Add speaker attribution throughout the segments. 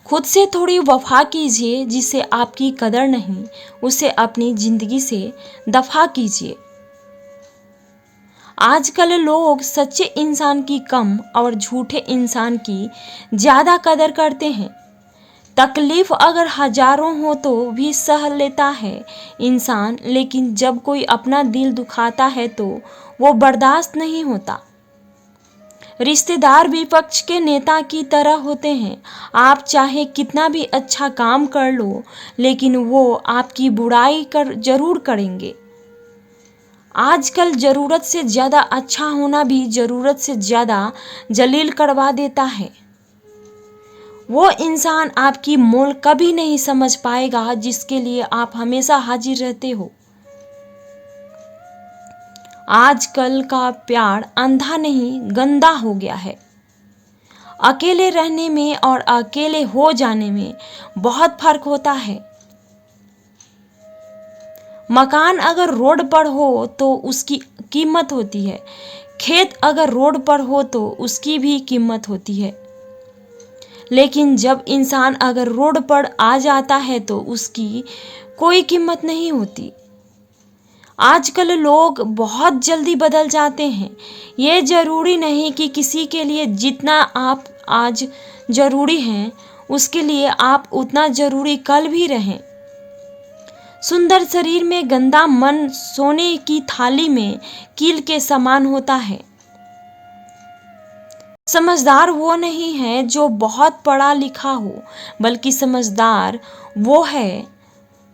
Speaker 1: खुद से थोड़ी वफा कीजिए, जिसे आपकी कदर नहीं उसे अपनी जिंदगी से दफा कीजिए। आजकल लोग सच्चे इंसान की कम और झूठे इंसान की ज़्यादा कदर करते हैं। तकलीफ अगर हजारों हो तो भी सह लेता है इंसान, लेकिन जब कोई अपना दिल दुखाता है तो वो बर्दाश्त नहीं होता। रिश्तेदार विपक्ष के नेता की तरह होते हैं। आप चाहे कितना भी अच्छा काम कर लो, लेकिन वो आपकी बुराई कर जरूर करेंगे। आजकल ज़रूरत से ज़्यादा अच्छा होना भी ज़रूरत से ज़्यादा जलील करवा देता है। वो इंसान आपकी मोल कभी नहीं समझ पाएगा जिसके लिए आप हमेशा हाजिर रहते हो। आजकल का प्यार अंधा नहीं गंदा हो गया है। अकेले रहने में और अकेले हो जाने में बहुत फर्क होता है। मकान अगर रोड पर हो तो उसकी कीमत होती है, खेत अगर रोड पर हो तो उसकी भी कीमत होती है, लेकिन जब इंसान अगर रोड पर आ जाता है तो उसकी कोई कीमत नहीं होती। आजकल लोग बहुत जल्दी बदल जाते हैं। ये ज़रूरी नहीं कि किसी के लिए जितना आप आज ज़रूरी हैं उसके लिए आप उतना ज़रूरी कल भी रहें। सुंदर शरीर में गंदा मन सोने की थाली में कील के समान होता है। समझदार वो नहीं है जो बहुत पढ़ा लिखा हो, बल्कि समझदार वो है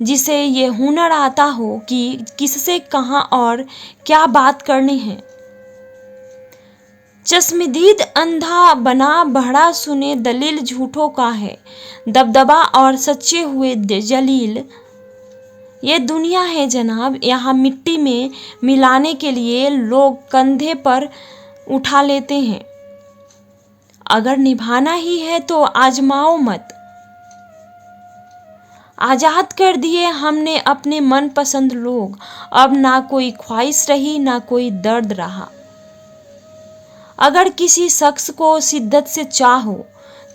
Speaker 1: जिसे ये हुनर आता हो कि किससे कहाँ और क्या बात करनी है। चश्मदीद अंधा बना बहरा सुने दलील झूठों का है, दबदबा और सच्चे हुए जलील। ये दुनिया है जनाब, यहाँ मिट्टी में मिलाने के लिए लोग कंधे पर उठा लेते हैं। अगर निभाना ही है तो आजमाओ मत। आजाद कर दिए हमने अपने मनपसंद लोग, अब ना कोई ख्वाहिश रही ना कोई दर्द रहा। अगर किसी शख्स को शिद्दत से चाहो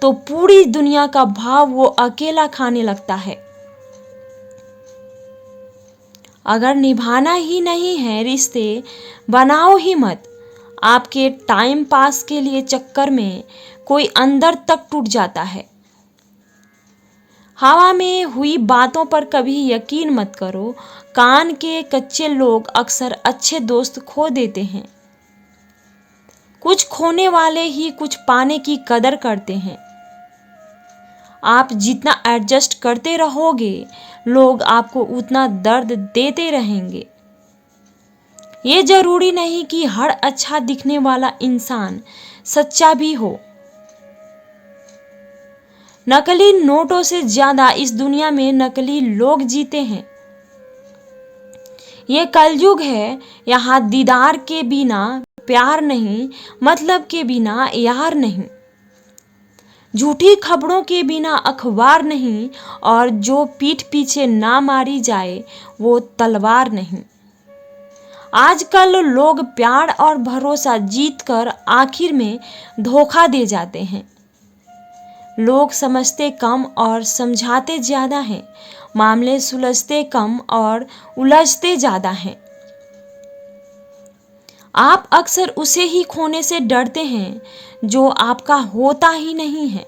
Speaker 1: तो पूरी दुनिया का भाव वो अकेला खाने लगता है। अगर निभाना ही नहीं है रिश्ते, बनाओ ही मत। आपके टाइम पास के लिए चक्कर में कोई अंदर तक टूट जाता है। हवा में हुई बातों पर कभी यकीन मत करो। कान के कच्चे लोग अक्सर अच्छे दोस्त खो देते हैं। कुछ खोने वाले ही कुछ पाने की कदर करते हैं। आप जितना एडजस्ट करते रहोगे, लोग आपको उतना दर्द देते रहेंगे। ये जरूरी नहीं कि हर अच्छा दिखने वाला इंसान सच्चा भी हो। नकली नोटों से ज्यादा इस दुनिया में नकली लोग जीते हैं। ये कलयुग है, यहाँ दीदार के बिना प्यार नहीं, मतलब के बिना यार नहीं, झूठी खबरों के बिना अखबार नहीं, और जो पीठ पीछे ना मारी जाए वो तलवार नहीं। आजकल लोग प्यार और भरोसा जीतकर आखिर में धोखा दे जाते हैं। लोग समझते कम और समझाते ज़्यादा हैं। मामले सुलझते कम और उलझते ज़्यादा हैं। आप अक्सर उसे ही खोने से डरते हैं जो आपका होता ही नहीं है,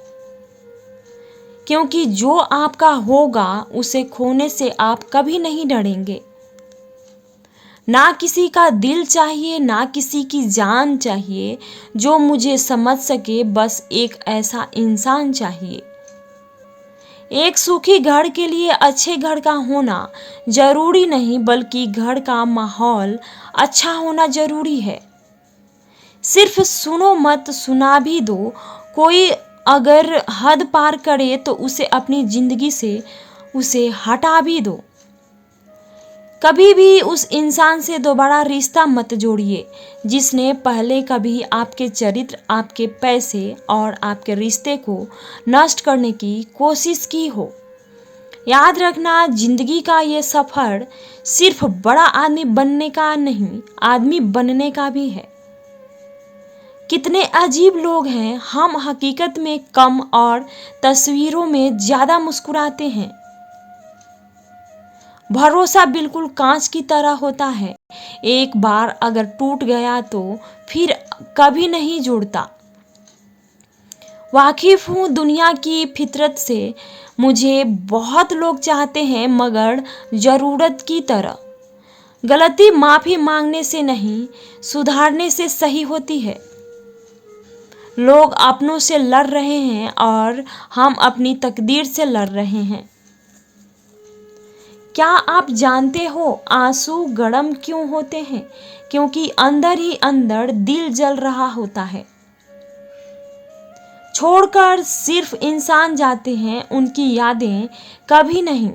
Speaker 1: क्योंकि जो आपका होगा उसे खोने से आप कभी नहीं डरेंगे। ना किसी का दिल चाहिए, ना किसी की जान चाहिए जो मुझे समझ सके, बस एक ऐसा इंसान चाहिए। एक सूखी घर के लिए अच्छे घर का होना जरूरी नहीं, बल्कि घर का माहौल अच्छा होना जरूरी है। सिर्फ सुनो मत, सुना भी दो। कोई अगर हद पार करे तो उसे अपनी जिंदगी से उसे हटा भी दो। कभी भी उस इंसान से दोबारा रिश्ता मत जोड़िए जिसने पहले कभी आपके चरित्र, आपके पैसे और आपके रिश्ते को नष्ट करने की कोशिश की हो। याद रखना, जिंदगी का ये सफर सिर्फ बड़ा आदमी बनने का नहीं, आदमी बनने का भी है। कितने अजीब लोग हैं, हम हकीकत में कम और तस्वीरों में ज़्यादा मुस्कुराते हैं। भरोसा बिल्कुल कांच की तरह होता है, एक बार अगर टूट गया तो फिर कभी नहीं जुड़ता। वाकिफ हूँ दुनिया की फितरत से, मुझे बहुत लोग चाहते हैं मगर ज़रूरत की तरह। गलती माफ़ी मांगने से नहीं, सुधारने से सही होती है। लोग अपनों से लड़ रहे हैं और हम अपनी तकदीर से लड़ रहे हैं। क्या आप जानते हो आंसू गर्म क्यों होते हैं? क्योंकि अंदर ही अंदर दिल जल रहा होता है। छोड़कर सिर्फ इंसान जाते हैं, उनकी यादें कभी नहीं।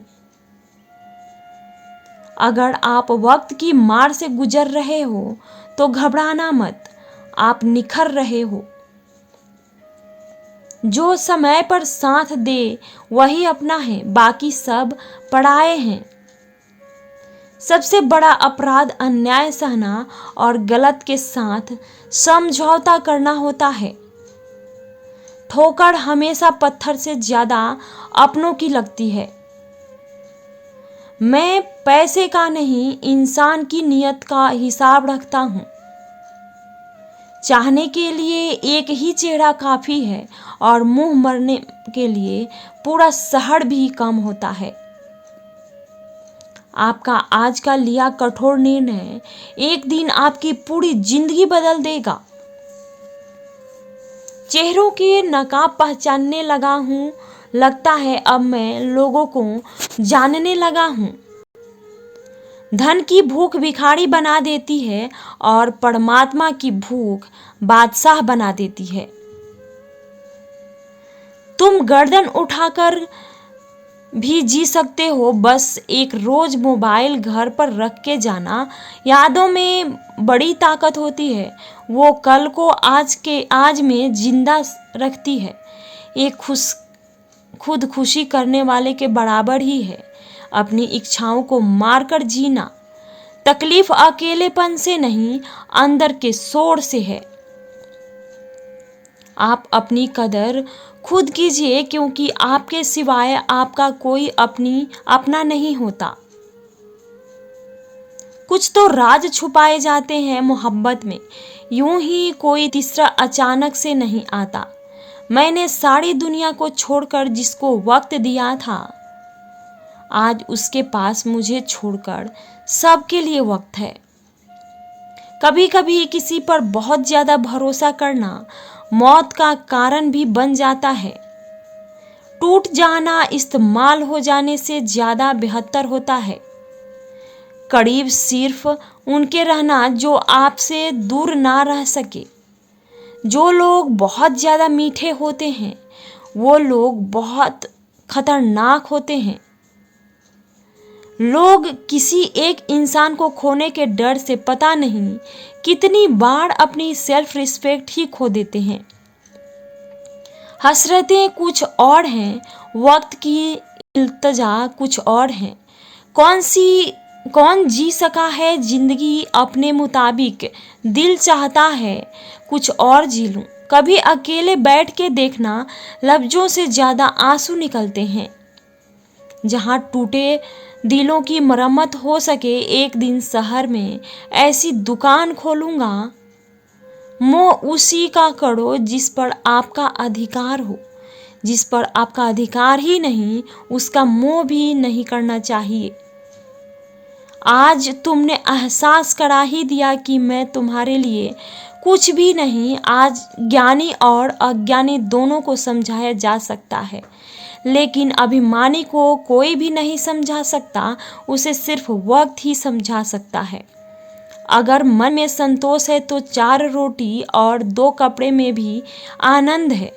Speaker 1: अगर आप वक्त की मार से गुजर रहे हो तो घबराना मत, आप निखर रहे हो। जो समय पर साथ दे वही अपना है, बाकी सब पराये हैं। सबसे बड़ा अपराध अन्याय सहना और गलत के साथ समझौता करना होता है। ठोकर हमेशा पत्थर से ज्यादा अपनों की लगती है। मैं पैसे का नहीं, इंसान की नीयत का हिसाब रखता हूँ। चाहने के लिए एक ही चेहरा काफ़ी है और मुंह मरने के लिए पूरा शहर भी कम होता है। आपका आज का लिया कठोर निर्णय एक दिन आपकी पूरी जिंदगी बदल देगा। चेहरों के नकाब पहचानने लगा हूँ, लगता है अब मैं लोगों को जानने लगा हूँ। धन की भूख भिखारी बना देती है और परमात्मा की भूख बादशाह बना देती है। तुम गर्दन उठाकर भी जी सकते हो, बस एक रोज मोबाइल घर पर रख के जाना। यादों में बड़ी ताकत होती है, वो कल को आज में जिंदा रखती है। ये खुद खुशी करने वाले के बराबर ही है। अपनी इच्छाओं को मारकर जीना। तकलीफ अकेलेपन से नहीं, अंदर के शोर से है। आप अपनी कदर खुद कीजिए, क्योंकि आपके सिवाय आपका कोई अपना नहीं होता। कुछ तो राज छुपाए जाते हैं मोहब्बत में, यूं ही कोई तीसरा अचानक से नहीं आता। मैंने सारी दुनिया को छोड़कर जिसको वक्त दिया था, आज उसके पास मुझे छोड़कर सबके लिए वक्त है। कभी कभी किसी पर बहुत ज्यादा भरोसा करना मौत का कारण भी बन जाता है। टूट जाना इस्तेमाल हो जाने से ज्यादा बेहतर होता है। करीब सिर्फ उनके रहना जो आपसे दूर ना रह सके। जो लोग बहुत ज्यादा मीठे होते हैं, वो लोग बहुत खतरनाक होते हैं। लोग किसी एक इंसान को खोने के डर से पता नहीं कितनी बार अपनी सेल्फ रिस्पेक्ट ही खो देते हैं। हसरतें कुछ और हैं, वक्त की इल्तिजा कुछ और हैं। कौन जी सका है जिंदगी अपने मुताबिक, दिल चाहता है कुछ और जी लूं। कभी अकेले बैठ के देखना, लफ्जों से ज्यादा आंसू निकलते हैं। जहां टूटे दिलों की मरम्मत हो सके, एक दिन शहर में ऐसी दुकान खोलूंगा। मोह उसी का करो जिस पर आपका अधिकार हो। जिस पर आपका अधिकार ही नहीं, उसका मोह भी नहीं करना चाहिए। आज तुमने एहसास करा ही दिया कि मैं तुम्हारे लिए कुछ भी नहीं। आज ज्ञानी और अज्ञानी दोनों को समझाया जा सकता है, लेकिन अभिमानी को कोई भी नहीं समझा सकता, उसे सिर्फ वक्त ही समझा सकता है। अगर मन में संतोष है तो 4 रोटी और 2 कपड़े में भी आनंद है,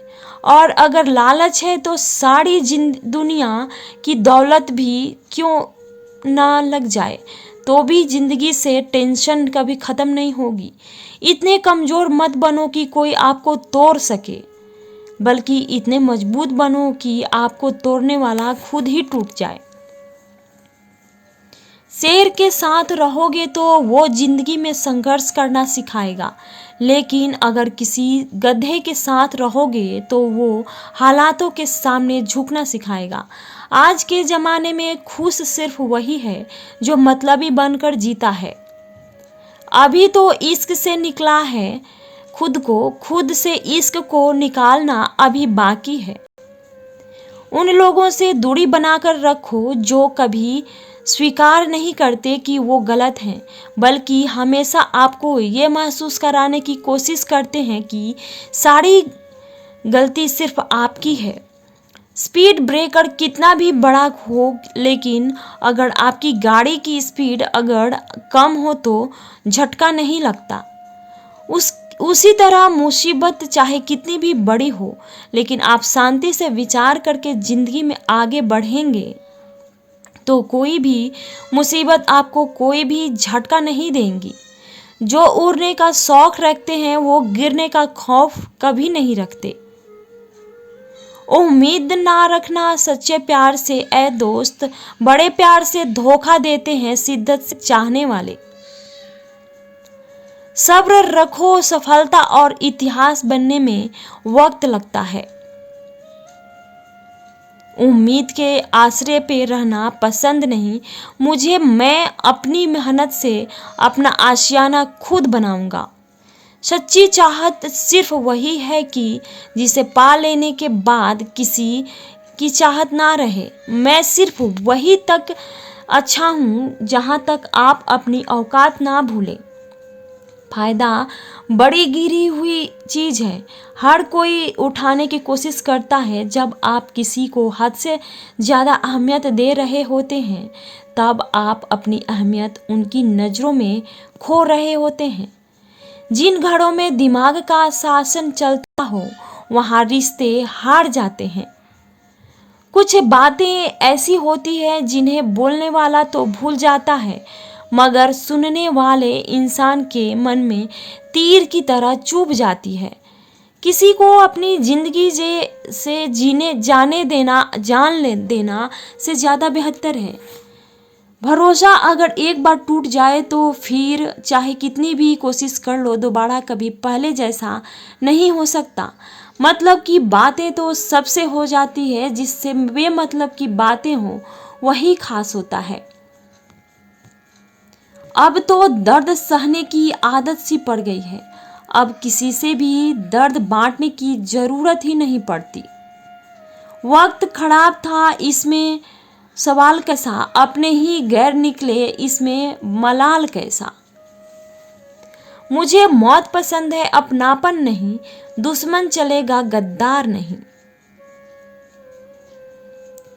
Speaker 1: और अगर लालच है तो सारी दुनिया की दौलत भी क्यों ना लग जाए, तो भी जिंदगी से टेंशन कभी खत्म नहीं होगी। इतने कमजोर मत बनो कि कोई आपको तोड़ सके, बल्कि इतने मजबूत बनो कि आपको तोड़ने वाला खुद ही टूट जाए। शेर के साथ रहोगे तो वो जिंदगी में संघर्ष करना सिखाएगा, लेकिन अगर किसी गधे के साथ रहोगे तो वो हालातों के सामने झुकना सिखाएगा। आज के ज़माने में खुश सिर्फ वही है जो मतलबी बनकर जीता है। अभी तो इश्क से निकला है, खुद से इश्क को निकालना अभी बाकी है। उन लोगों से दूरी बनाकर रखो जो कभी स्वीकार नहीं करते कि वो गलत हैं, बल्कि हमेशा आपको ये महसूस कराने की कोशिश करते हैं कि सारी गलती सिर्फ आपकी है। स्पीड ब्रेकर कितना भी बड़ा हो, लेकिन अगर आपकी गाड़ी की स्पीड अगर कम हो तो झटका नहीं लगता। उसी तरह मुसीबत चाहे कितनी भी बड़ी हो, लेकिन आप शांति से विचार करके ज़िंदगी में आगे बढ़ेंगे तो कोई भी मुसीबत आपको कोई भी झटका नहीं देंगी। जो उड़ने का शौक रखते हैं वो गिरने का खौफ कभी नहीं रखते। उम्मीद ना रखना सच्चे प्यार से ए दोस्त, बड़े प्यार से धोखा देते हैं शिद्दत से चाहने वाले। सब्र रखो, सफलता और इतिहास बनने में वक्त लगता है। उम्मीद के आश्रय पे रहना पसंद नहीं मुझे, मैं अपनी मेहनत से अपना आशियाना खुद बनाऊंगा। सच्ची चाहत सिर्फ वही है कि जिसे पा लेने के बाद किसी की चाहत ना रहे। मैं सिर्फ वही तक अच्छा हूँ जहाँ तक आप अपनी औकात ना भूलें। फायदा बड़ी गिरी हुई चीज़ है, हर कोई उठाने की कोशिश करता है। जब आप किसी को हद से ज़्यादा अहमियत दे रहे होते हैं तब आप अपनी अहमियत उनकी नज़रों में खो रहे होते हैं। जिन घरों में दिमाग का शासन चलता हो वहाँ रिश्ते हार जाते हैं। कुछ बातें ऐसी होती हैं जिन्हें बोलने वाला तो भूल जाता है, मगर सुनने वाले इंसान के मन में तीर की तरह चुभ जाती है। किसी को अपनी ज़िंदगी से जीने जान देना से ज़्यादा बेहतर है। भरोसा अगर एक बार टूट जाए तो फिर चाहे कितनी भी कोशिश कर लो दोबारा कभी पहले जैसा नहीं हो सकता। मतलब की बातें तो सबसे हो जाती है, जिससे बेमतलब की बातें हो वही खास होता है। अब तो दर्द सहने की आदत सी पड़ गई है, अब किसी से भी दर्द बांटने की ज़रूरत ही नहीं पड़ती। वक्त खराब था इसमें सवाल कैसा, अपने ही गैर निकले इसमें मलाल कैसा। मुझे मौत पसंद है अपनापन नहीं, दुश्मन चलेगा गद्दार नहीं।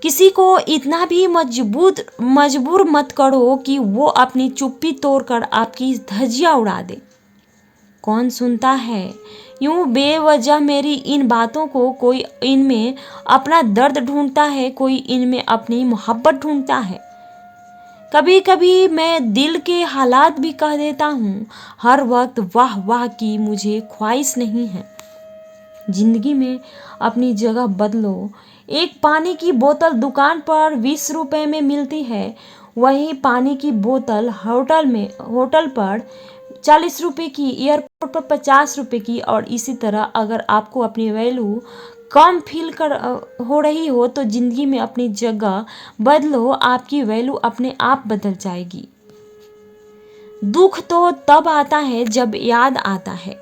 Speaker 1: किसी को इतना भी मजबूर मत करो कि वो अपनी चुप्पी तोड़कर आपकी धज्जियां उड़ा दे। कौन सुनता है यूं बेवजह मेरी इन बातों को? कोई इनमें अपना दर्द ढूंढता है, कोई इनमें अपनी मोहब्बत ढूंढता है। कभी कभी मैं दिल के हालात भी कह देता हूँ। हर वक्त वाह वाह की मुझे ख्वाहिश नहीं है। जिंदगी में अपनी जगह बदलो। एक पानी की बोतल दुकान पर 20 रुपए में मिलती है, वही पानी की बोतल होटल पर 40 रुपए की, एयरपोर्ट पर 50 रुपए की। और इसी तरह अगर आपको अपनी वैल्यू कम फील हो रही हो तो ज़िंदगी में अपनी जगह बदलो, आपकी वैल्यू अपने आप बदल जाएगी। दुख तो तब आता है जब याद आता है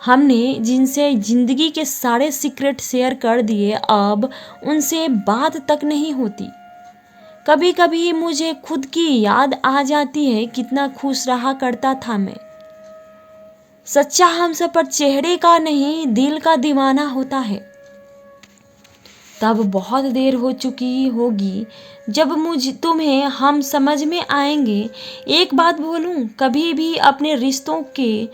Speaker 1: हमने जिनसे ज़िंदगी के सारे सीक्रेट शेयर कर दिए, अब उनसे बात तक नहीं होती। कभी कभी मुझे खुद की याद आ जाती है, कितना खुश रहा करता था मैं। सच्चा हमसफर चेहरे का नहीं दिल का दीवाना होता है। तब बहुत देर हो चुकी होगी जब तुम्हें हम समझ में आएंगे। एक बात बोलूं, कभी भी अपने रिश्तों के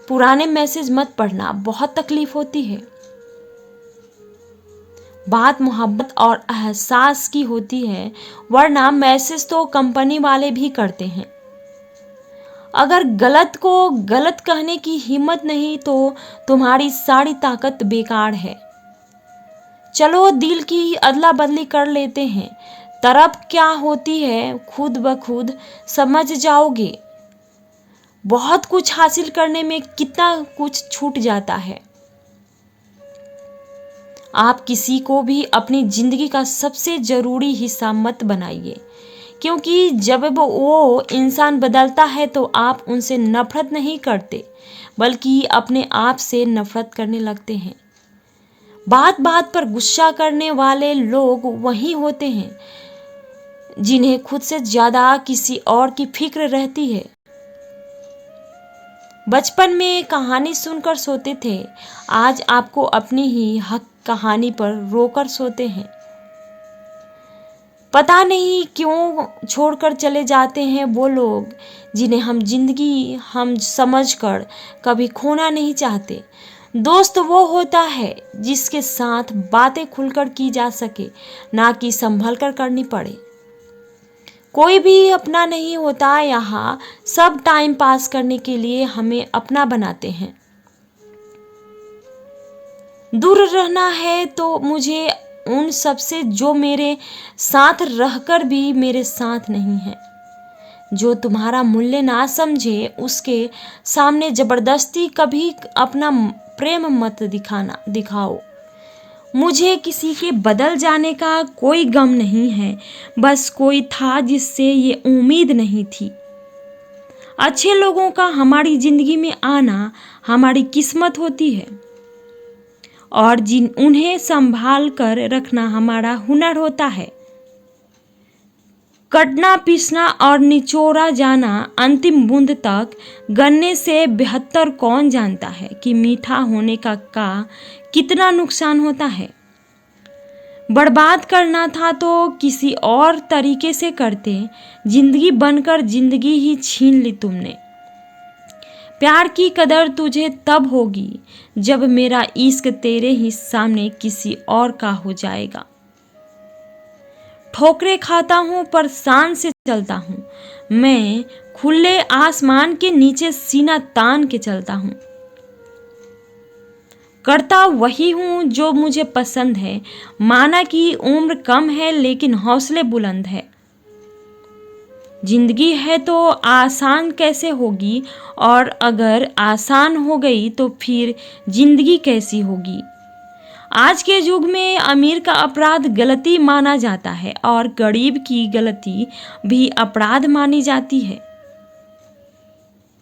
Speaker 1: पुराने मैसेज मत पढ़ना, बहुत तकलीफ होती है। बात मोहब्बत और एहसास की होती है, वरना मैसेज तो कंपनी वाले भी करते हैं। अगर गलत को गलत कहने की हिम्मत नहीं तो तुम्हारी सारी ताकत बेकार है। चलो दिल की अदला बदली कर लेते हैं। तरफ क्या होती है खुद ब खुद समझ जाओगे। बहुत कुछ हासिल करने में कितना कुछ छूट जाता है। आप किसी को भी अपनी जिंदगी का सबसे जरूरी हिस्सा मत बनाइए, क्योंकि जब वो इंसान बदलता है तो आप उनसे नफरत नहीं करते बल्कि अपने आप से नफरत करने लगते हैं। बात बात पर गुस्सा करने वाले लोग वही होते हैं जिन्हें खुद से ज्यादा किसी और की फिक्र रहती है। बचपन में कहानी सुनकर सोते थे, आज आपको अपनी ही हक कहानी पर रोकर सोते हैं। पता नहीं क्यों छोड़कर चले जाते हैं वो लोग जिन्हें हम समझकर कभी खोना नहीं चाहते। दोस्त वो होता है जिसके साथ बातें खुलकर की जा सके, ना कि संभल कर करनी पड़े। कोई भी अपना नहीं होता, यहाँ सब टाइम पास करने के लिए हमें अपना बनाते हैं। दूर रहना है तो मुझे उन सब से जो मेरे साथ रहकर भी मेरे साथ नहीं है। जो तुम्हारा मूल्य ना समझे उसके सामने जबरदस्ती कभी अपना प्रेम मत दिखाओ। मुझे किसी के बदल जाने का कोई गम नहीं है, बस कोई था जिससे ये उम्मीद नहीं थी। अच्छे लोगों का हमारी जिंदगी में आना हमारी किस्मत होती है और उन्हें संभाल कर रखना हमारा हुनर होता है। कटना, पीसना और निचोड़ा जाना अंतिम बूंद तक गन्ने से बेहतर कौन जानता है कि मीठा होने का कितना नुकसान होता है। बर्बाद करना था तो किसी और तरीके से करते, जिंदगी बनकर जिंदगी ही छीन ली तुमने। प्यार की कदर तुझे तब होगी जब मेरा इश्क तेरे ही सामने किसी और का हो जाएगा। ठोकरें खाता हूँ पर शान से चलता हूँ, मैं खुले आसमान के नीचे सीना तान के चलता हूँ। करता वही हूँ जो मुझे पसंद है, माना कि उम्र कम है लेकिन हौसले बुलंद है। जिंदगी है तो आसान कैसे होगी, और अगर आसान हो गई तो फिर जिंदगी कैसी होगी। आज के युग में अमीर का अपराध गलती माना जाता है और गरीब की गलती भी अपराध मानी जाती है।